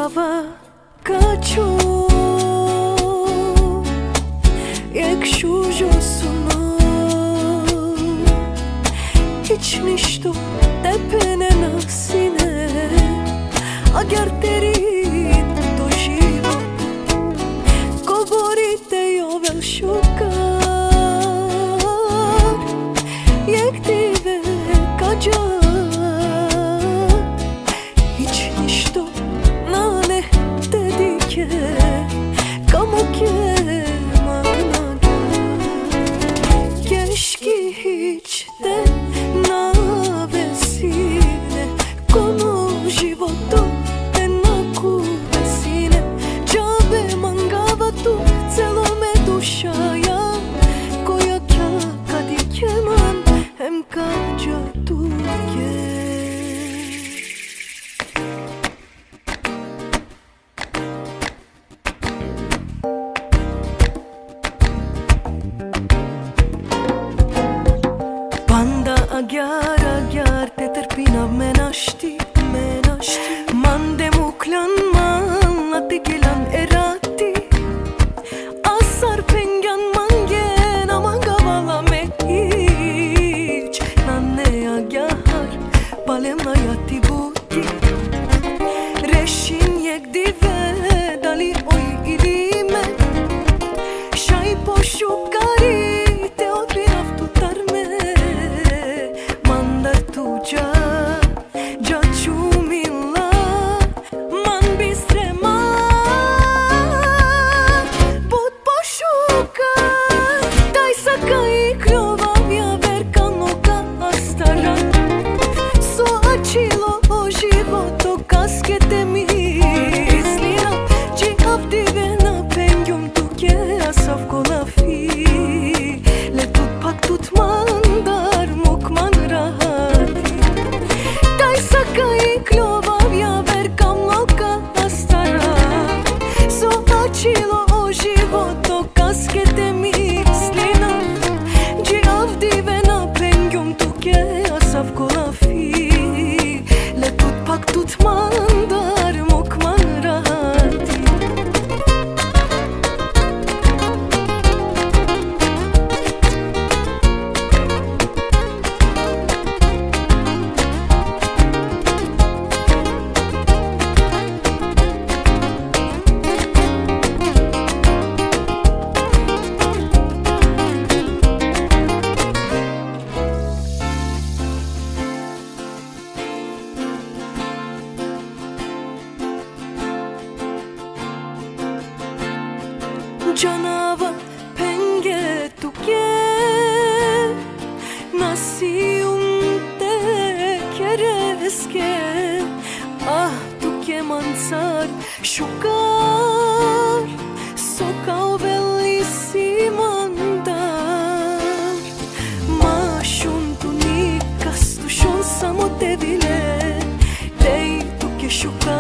Слава качу, якщо жосуно, hiç ніщо тебе не насине, agar terin to život, govorite jo vel šukar, jak ti velika džar, hiç ніщо на не te dike, kamo kemana gel, keşke hiç de навесine, konu životu te naku vesine, džabe mangava tu celome dušaja, koja kja kad je keman hem kađa tu je. Banda agyar te tërpina me nashti, mande mu klan man ati gilan erati, asar pengan mangen aman gavala me hiç, nanne agyar balem ayati buti, reşin yek dive dali oy idime, şay poşukari te odbirav tutarme, mandar tuđa dža ću mila, man bistreman, bud pošukar, daj saka i kljovavja verkanoga astaran, so açilo o životo kaskete mislina, či avdivena pengjum tuke asav kolafi, le tut pak tut mandar mukman rahati, daj saka i kljovavja verkamloga astaran, so açilo o životo kaskete mislina, či avdivena pengjum tuke asav kolafi, le tut pak tut mandar mukman rahati. Canava penge tuke nasium te kereske, ah tuke mansar šukar, sokao velisi mandar, mašun tu nikas tu šon samo te vile, tej tuke šukar.